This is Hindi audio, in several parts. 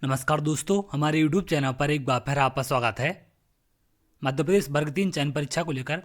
नमस्कार दोस्तों, हमारे YouTube चैनल पर एक बार फिर आपका स्वागत है। मध्य प्रदेश वर्ग 3 चयन परीक्षा को लेकर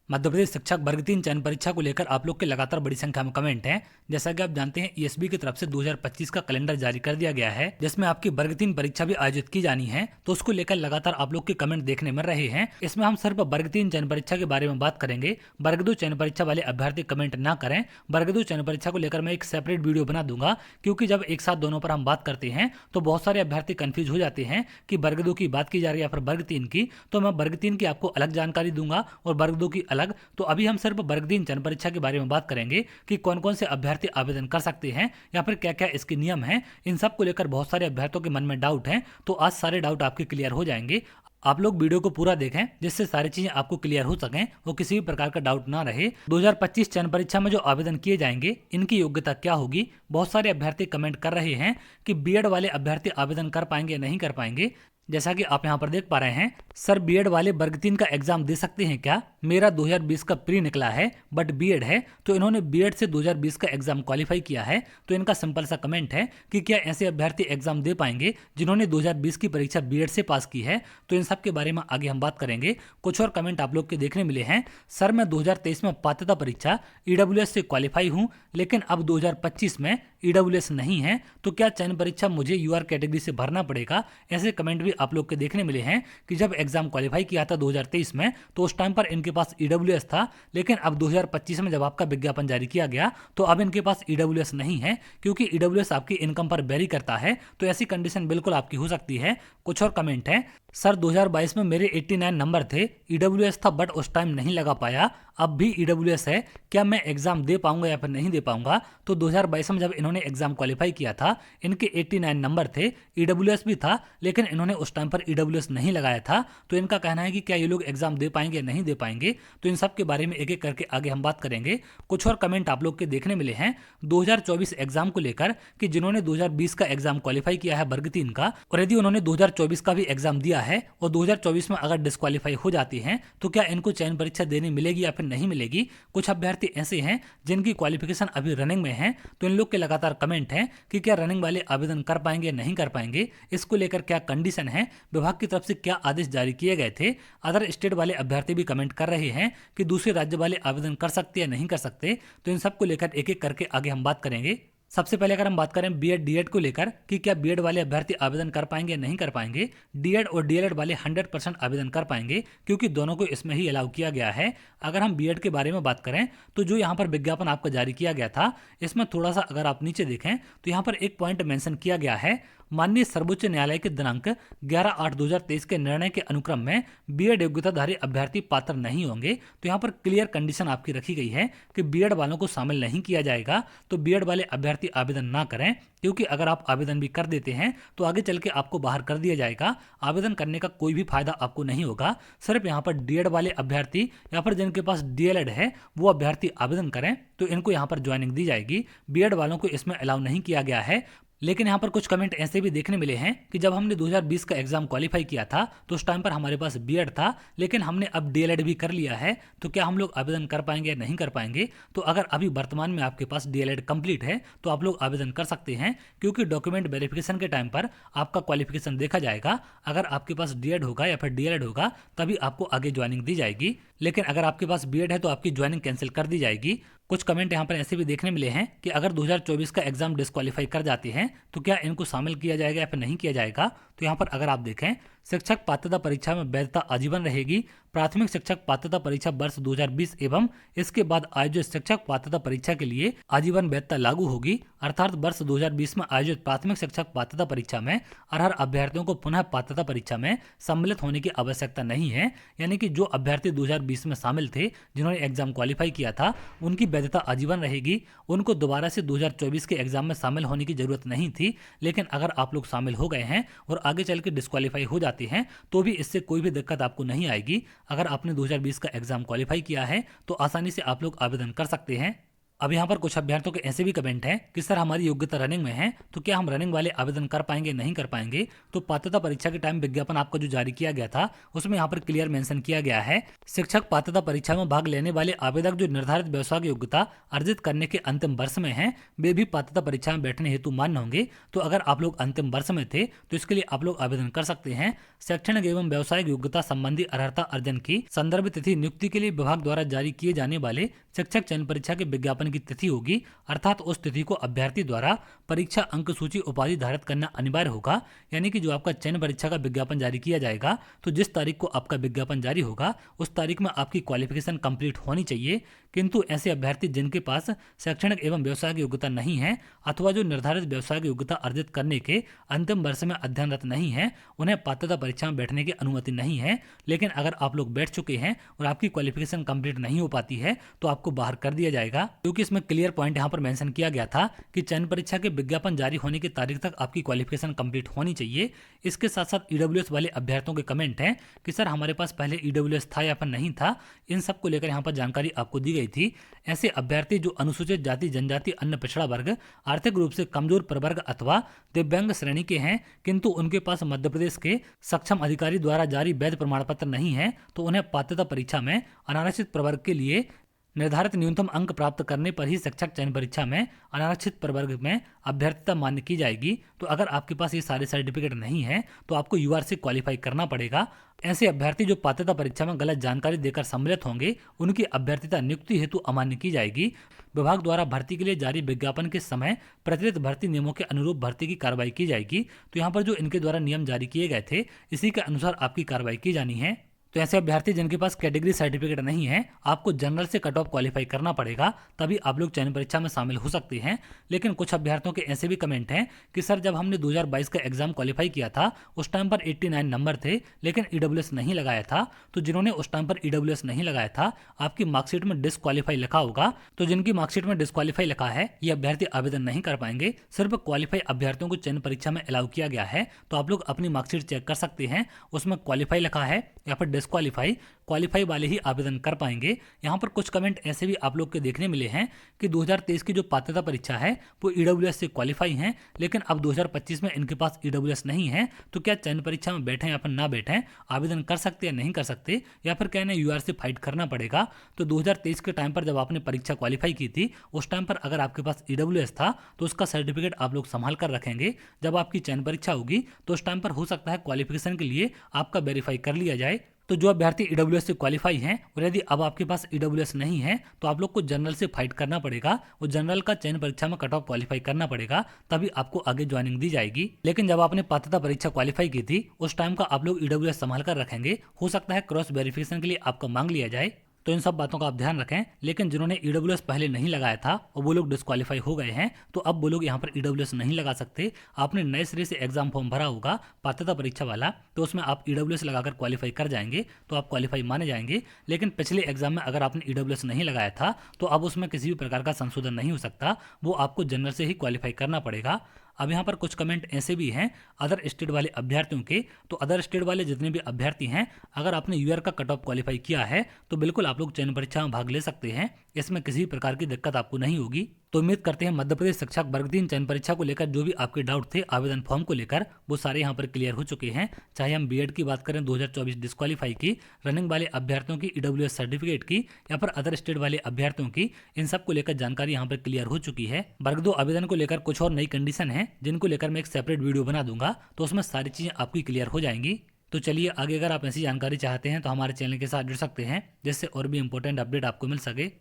मध्य प्रदेश शिक्षक वर्ग 3 चयन परीक्षा को लेकर आप लोग के लगातार बड़ी संख्या में कमेंट हैं। जैसा कि आप जानते हैं, ईएसबी की तरफ से 2025 का कैलेंडर जारी कर दिया गया है, जिसमें आपकी वर्ग 3 परीक्षा भी आयोजित की जानी है। तो उसको लेकर लगातार आप लोग के कमेंट देखने मिल रहे हैं। इसमें हम सिर्फ वर्ग 3 चयन परीक्षा के बारे में बात करेंगे। वर्ग 2 चयन परीक्षा वाले अभ्यर्थी कमेंट ना करें। वर्ग 2 चयन परीक्षा को लेकर मैं एक सेपरेट वीडियो बना दूंगा, क्योंकि जब एक साथ दोनों पर हम बात करते हैं तो बहुत सारे अभ्यर्थी कंफ्यूज हो जाते हैं कि वर्ग 2 की बात की जा रही है या फिर वर्ग 3 की। तो मैं वर्ग 3 की आपको अलग जानकारी दूंगा और वर्ग 2 की अलग। तो अभी हम सिर्फ वर्ग 3 चयन परीक्षा के बारे में बात करेंगे कि कौन कौन से अभ्यर्थी आवेदन कर सकते हैं या फिर क्या क्या इसके नियम हैं। इन सब को लेकर बहुत सारे अभ्यर्थियों के मन में डाउट हैं, तो आज सारे डाउट आपके क्लियर हो जाएंगे। आप लोग वीडियो को पूरा देखें, जिससे सारी चीजें आपको क्लियर हो सकें और किसी भी प्रकार का डाउट ना रहे। 2025 चयन परीक्षा में जो आवेदन किए जाएंगे, इनकी योग्यता क्या होगी। बहुत सारे अभ्यर्थी कमेंट कर रहे हैं कि बीएड वाले अभ्यर्थी आवेदन कर पाएंगे या नहीं कर पाएंगे। जैसा कि आप यहाँ पर देख पा रहे हैं, सर बीएड वाले वर्ग 3 का एग्जाम दे सकते हैं क्या? मेरा 2020 का प्री निकला है बट बीएड है। तो इन्होंने बीएड से 2020 का एग्जाम क्वालिफाई किया है। तो इनका सिंपल सा कमेंट है कि क्या ऐसे अभ्यर्थी एग्जाम दे पाएंगे जिन्होंने 2020 की परीक्षा बीएड से पास की है। तो इन सब के बारे में आगे हम बात करेंगे। कुछ और कमेंट आप लोग के देखने मिले हैं। सर मैं 2023 में पात्रता परीक्षा ईडब्ल्यूएस से क्वालिफाई हूँ, लेकिन अब 2025 में ईडब्ल्यूएस नहीं है, तो क्या चयन परीक्षा मुझे यूआर कैटेगरी से भरना पड़ेगा? ऐसे कमेंट भी आप लोग के देखने मिले हैं कि जब एग्जाम क्वालिफाई किया था 2023 में, तो उस टाइम पर इनके पास ईडब्ल्यूएस था, लेकिन अब 2025 में जब आपका विज्ञापन जारी किया गया तो अब इनके पास ईडब्ल्यूएस नहीं है, क्योंकि ईडब्ल्यूएस आपकी इनकम पर वेरी करता है। तो ऐसी कंडीशन बिल्कुल आपकी हो सकती है। कुछ और कमेंट है, सर 2022 में मेरे 89 नंबर थे, ईडब्ल्यूएस था बट उस टाइम नहीं लगा पाया, अब भी ईडब्ल्यूएस है, क्या मैं एग्जाम दे पाऊंगा या फिर नहीं दे पाऊंगा? तो 2022 में जब इन्होंने एग्जाम क्वालिफाई किया था, इनके 89 नंबर थे, ईडब्ल्यूएस भी था, लेकिन इन्होंने उस टाइम पर ईडब्ल्यूएस नहीं लगाया था। तो इनका कहना है कि क्या ये लोग एग्जाम दे पाएंगे या नहीं दे पाएंगे। तो इन सब के बारे में एक एक करके आगे हम बात करेंगे। कुछ और कमेंट आप लोग के देखने मिले हैं 2024 एग्जाम को लेकर कि जिन्होंने 2020 का एग्जाम क्वालिफाई किया है वर्ग 3 का, और यदि उन्होंने 2024 का भी एग्जाम दिया है और 2024 में अगर डिस्क्वालीफाई हो जाती हैं, तो क्या इनको चयन परीक्षा देनी मिलेगी या फिर नहीं मिलेगी। कुछ अभ्यर्थी ऐसे हैं जिनकी क्वालिफिकेशन अभी रनिंग में है, तो इन लोग के लगातार कमेंट हैं कि क्या रनिंग वाले आवेदन कर पाएंगे या नहीं कर पाएंगे। इसको लेकर क्या कंडीशन है, विभाग की तरफ से क्या आदेश जारी किए गए थे। अदर स्टेट वाले अभ्यर्थी भी कमेंट कर रहे हैं कि दूसरे राज्य वाले आवेदन कर सकते या नहीं कर सकते। तो इन सब को लेकर एक एक करके आगे हम बात करेंगे। सबसे पहले अगर हम बात करें बीएड डीएड को लेकर कि क्या बीएड वाले अभ्यर्थी आवेदन कर पाएंगे या नहीं कर पाएंगे। डीएड और डीएलएड वाले 100% आवेदन कर पाएंगे, क्योंकि दोनों को इसमें ही अलाउ किया गया है। अगर हम बीएड के बारे में बात करें तो जो यहाँ पर विज्ञापन आपका जारी किया गया था, इसमें थोड़ा सा अगर आप नीचे देखें तो यहाँ पर एक पॉइंट मेंशन किया गया है, माननीय सर्वोच्च न्यायालय के दिनांक 11/8/2023 के निर्णय के अनुक्रम में बीएड योग्यताधारी अभ्यर्थी पात्र नहीं होंगे। तो यहाँ पर क्लियर कंडीशन आपकी रखी गई है कि बीएड वालों को शामिल नहीं किया जाएगा। तो बीएड वाले अभ्यर्थी आवेदन ना करें, क्योंकि अगर आप आवेदन भी कर देते हैं तो आगे चल के आपको बाहर कर दिया जाएगा। आवेदन करने का कोई भी फायदा आपको नहीं होगा। सिर्फ यहाँ पर डीएड वाले अभ्यर्थी या फिर जिनके पास डीएलएड है वो अभ्यर्थी आवेदन करें, तो इनको यहाँ पर ज्वाइनिंग दी जाएगी। बीएड वालों को इसमें अलाउ नहीं किया गया है। लेकिन यहाँ पर कुछ कमेंट ऐसे भी देखने मिले हैं कि जब हमने 2020 का एग्जाम क्वालिफाई किया था तो उस टाइम पर हमारे पास बीएड था, लेकिन हमने अब डीएलएड भी कर लिया है, तो क्या हम लोग आवेदन कर पाएंगे या नहीं कर पाएंगे। तो अगर अभी वर्तमान में आपके पास डीएलएड कंप्लीट है तो आप लोग आवेदन कर सकते हैं, क्योंकि डॉक्यूमेंट वेरिफिकेशन के टाइम पर आपका क्वालिफिकेशन देखा जाएगा। अगर आपके पास डीएड होगा या फिर डीएलएड होगा तभी आपको आगे ज्वाइनिंग दी जाएगी, लेकिन अगर आपके पास बीएड है तो आपकी ज्वाइनिंग कैंसिल कर दी जाएगी। कुछ कमेंट यहाँ पर ऐसे भी देखने मिले हैं कि अगर 2024 का एग्जाम डिस्क्वालीफाई कर जाते हैं तो क्या इनको शामिल किया जाएगा या फिर नहीं किया जाएगा। तो यहाँ पर अगर आप देखें, शिक्षक पात्रता परीक्षा में वैधता आजीवन रहेगी। प्राथमिक शिक्षक पात्रता परीक्षा वर्ष 2020 एवं इसके बाद आयोजित शिक्षक पात्रता परीक्षा के लिए आजीवन वैधता लागू होगी। अर्थात वर्ष 2020 में आयोजित प्राथमिक शिक्षक पात्रता परीक्षा में अर्ह अभ्यर्थियों को पुनः पात्रता परीक्षा में सम्मिलित होने की आवश्यकता नहीं है। यानी कि जो अभ्यर्थी 2020 में शामिल थे, जिन्होंने एग्जाम क्वालिफाई किया था, उनकी वैधता आजीवन रहेगी। उनको दोबारा से 2024 के एग्जाम में शामिल होने की जरूरत नहीं थी। लेकिन अगर आप लोग शामिल हो गए हैं और आगे चल के डिस्क्वालीफाई हो जाते हैं तो भी इससे कोई भी दिक्कत आपको नहीं आएगी। अगर आपने 2020 का एग्जाम क्वालिफाई किया है तो आसानी से आप लोग आवेदन कर सकते हैं। अब यहाँ पर कुछ अभ्यर्थियों के ऐसे भी कमेंट हैं कि सर हमारी योग्यता रनिंग में है, तो क्या हम रनिंग वाले आवेदन कर पाएंगे, नहीं कर पाएंगे। तो पात्रता परीक्षा के टाइम विज्ञापन आपका जो जारी किया गया था उसमें यहाँ पर क्लियर मेंशन किया गया है, शिक्षक पात्रता परीक्षा में भाग लेने वाले आवेदक जो निर्धारित व्यवसायिक योग्यता अर्जित करने के अंतिम वर्ष में हैं, वे भी पात्रता परीक्षा में बैठने हेतु मान्य होंगे। तो अगर आप लोग अंतिम वर्ष में थे तो इसके लिए आप लोग आवेदन कर सकते हैं। शैक्षणिक एवं व्यावसायिक योग्यता संबंधी अर्हता अर्जन की संदर्भ तिथि नियुक्ति के लिए विभाग द्वारा जारी किए जाने वाले शिक्षक चयन परीक्षा के विज्ञापन की तिथि होगी, अर्थात उस तिथि को अभ्यर्थी द्वारा परीक्षा अंक सूची उपाधि धारित करना अनिवार्य होगा। यानी कि जो आपका चयन परीक्षा का विज्ञापन जारी किया जाएगा तो जिस तारीख को आपका विज्ञापन जारी होगा उस तारीख में आपकी क्वालिफिकेशन कंप्लीट होनी चाहिए। किंतु ऐसे अभ्यर्थी जिनके पास शैक्षणिक एवं व्यावसायिक योग्यता नहीं है अथवा जो निर्धारित व्यावसायिक योग्यता अर्जित करने के अंतिम वर्ष में अध्ययनरत नहीं है, उन्हें पात्रता परीक्षा में बैठने की अनुमति नहीं है। लेकिन अगर आप लोग बैठ चुके हैं और आपकी क्वालिफिकेशन कंप्लीट नहीं हो पाती है तो आपको बाहर कर दिया जाएगा, क्योंकि इसमें क्लियर पॉइंट यहाँ पर मेंशन किया गया था कि चयन परीक्षा के विज्ञापन जारी होने की तारीख तक आपकी क्वालिफिकेशन कंप्लीट होनी चाहिए। इसके साथ साथ ईडब्ल्यूएस वाले अभ्यर्थियों के कमेंट हैं कि सर हमारे पास पहले ईडब्ल्यूएस था या फिर नहीं था, इन सब को लेकर यहाँ पर जानकारी आपको दी गई थी। ऐसे अभ्यर्थी जो अनुसूचित जाति जनजाति अन्य पिछड़ा वर्ग आर्थिक रूप से कमजोर प्रवर्ग अथवा दिव्यांग श्रेणी के हैं किंतु उनके पास मध्य प्रदेश के सक्षम अधिकारी द्वारा जारी वैध प्रमाण पत्र नहीं है, तो उन्हें पात्रता परीक्षा में अनारक्षित प्रवर्ग के लिए निर्धारित न्यूनतम अंक प्राप्त करने पर ही शिक्षक चयन परीक्षा में अनारक्षित प्रवर्ग में अभ्यर्थिता मान्य की जाएगी। तो अगर आपके पास ये सारे सर्टिफिकेट नहीं है तो आपको यूआर से क्वालिफाई करना पड़ेगा। ऐसे अभ्यर्थी जो पात्रता परीक्षा में गलत जानकारी देकर सम्मिलित होंगे उनकी अभ्यर्थिता नियुक्ति हेतु अमान्य की जाएगी। विभाग द्वारा भर्ती के लिए जारी विज्ञापन के समय प्रचलित भर्ती नियमों के अनुरूप भर्ती की कार्रवाई की जाएगी। तो यहाँ पर जो इनके द्वारा नियम जारी किए गए थे इसी के अनुसार आपकी कार्रवाई की जानी है। तो ऐसे अभ्यर्थी जिनके पास कैटेगरी सर्टिफिकेट नहीं है, आपको जनरल से कट ऑफ क्वालिफाई करना पड़ेगा, तभी आप लोग चयन परीक्षा में शामिल हो सकते हैं। लेकिन कुछ अभ्यर्थियों के ऐसे भी कमेंट हैं कि सर जब हमने 2022 का एग्जाम क्वालिफाई किया था उस टाइम पर 89 नंबर थे लेकिन ईडब्ल्यूएस नहीं लगाया था। तो जिन्होंने उस टाइम पर ईडब्ल्यूएस नहीं लगाया था आपकी मार्कशीट में डिस्क्वालीफाई लिखा होगा, तो जिनकी मार्कशीट में डिस्क्वालीफाई लिखा है ये अभ्यर्थी आवेदन नहीं कर पाएंगे। सिर्फ क्वालिफाई अभ्यर्थियों को चयन परीक्षा में अलाउ किया गया है। तो आप लोग अपनी मार्कशीट चेक कर सकते हैं, उसमें क्वालिफाई लिखा है या फिर डिस्क्वालीफाई, क्वालिफाई वाले ही आवेदन कर पाएंगे। यहाँ पर कुछ कमेंट ऐसे भी आप लोग के देखने मिले हैं कि 2023 की जो पात्रता परीक्षा है वो ईडब्ल्यूएस से क्वालिफाई हैं, लेकिन अब 2025 में इनके पास ईडब्ल्यूएस नहीं है। तो क्या चयन परीक्षा में बैठे या फिर ना बैठे, आवेदन कर सकते या नहीं कर सकते, या फिर क्या इन्हें यूआर से फाइट करना पड़ेगा। तो 2023 के टाइम पर जब आपने परीक्षा क्वालिफाई की थी उस टाइम पर अगर आपके पास ईडब्ल्यूएस था तो उसका सर्टिफिकेट आप लोग संभाल कर रखेंगे। जब आपकी चयन परीक्षा होगी तो उस टाइम पर हो सकता है क्वालिफिकेशन के लिए आपका वेरीफाई कर लिया जाए। तो जो अभ्यर्थी ईडब्ल्यूएस से क्वालिफाई हैं और यदि अब आपके पास ईडब्ल्यूएस नहीं है तो आप लोग को जनरल से फाइट करना पड़ेगा। वो जनरल का चयन परीक्षा में कट ऑफ क्वालिफाई करना पड़ेगा, तभी आपको आगे ज्वाइनिंग दी जाएगी। लेकिन जब आपने पात्रता परीक्षा क्वालिफाई की थी उस टाइम का आप लोग ईडब्ल्यूएस संभाल कर रखेंगे। हो सकता है क्रॉस वेरिफिकेशन के लिए आपका मांग लिया जाए, तो इन सब बातों का आप ध्यान रखें। लेकिन जिन्होंने ईडब्ल्यूएस पहले नहीं लगाया था और वो लोग डिस्क्वालीफाई हो गए हैं तो अब वो लोग यहाँ पर ईडब्ल्यूएस नहीं लगा सकते। आपने नए सिरे से एग्जाम फॉर्म भरा होगा पात्रता परीक्षा वाला, तो उसमें आप ईडब्ल्यूएस लगाकर क्वालिफाई कर जाएंगे तो आप क्वालिफाई माने जाएंगे। लेकिन पिछले एग्जाम में अगर आपने ईडब्ल्यूएस नहीं लगाया था तो अब उसमें किसी भी प्रकार का संशोधन नहीं हो सकता, वो आपको जनरल से ही क्वालिफाई करना पड़ेगा। अब यहाँ पर कुछ कमेंट ऐसे भी हैं अदर स्टेट वाले अभ्यर्थियों के। तो अदर स्टेट वाले जितने भी अभ्यर्थी हैं, अगर आपने यूआर का कट ऑफ क्वालिफाई किया है तो बिल्कुल आप लोग चयन परीक्षा में भाग ले सकते हैं, इसमें किसी भी प्रकार की दिक्कत आपको नहीं होगी। तो उम्मीद करते हैं मध्य प्रदेश शिक्षक वर्ग 3 चयन परीक्षा को लेकर जो भी आपके डाउट थे आवेदन फॉर्म को लेकर वो सारे यहाँ पर क्लियर हो चुके हैं। चाहे हम बीएड की बात करें 2024 डिस्क्वालीफाई की, रनिंग वाले अभ्यर्थियों की ईडब्ल्यूएस सर्टिफिकेट की, या फिर अदर स्टेट वाले अभ्यर्थियों की, इन सब को लेकर जानकारी यहाँ पर क्लियर हो चुकी है। वर्ग 2 आवेदन को लेकर कुछ और नई कंडीशन है जिनको लेकर मैं एक सेपरेट वीडियो बना दूंगा, तो उसमें सारी चीजें आपकी क्लियर हो जाएंगी। तो चलिए आगे अगर आप ऐसी जानकारी चाहते हैं तो हमारे चैनल के साथ जुड़ सकते हैं, जिससे और भी इंपॉर्टेंट अपडेट आपको मिल सके।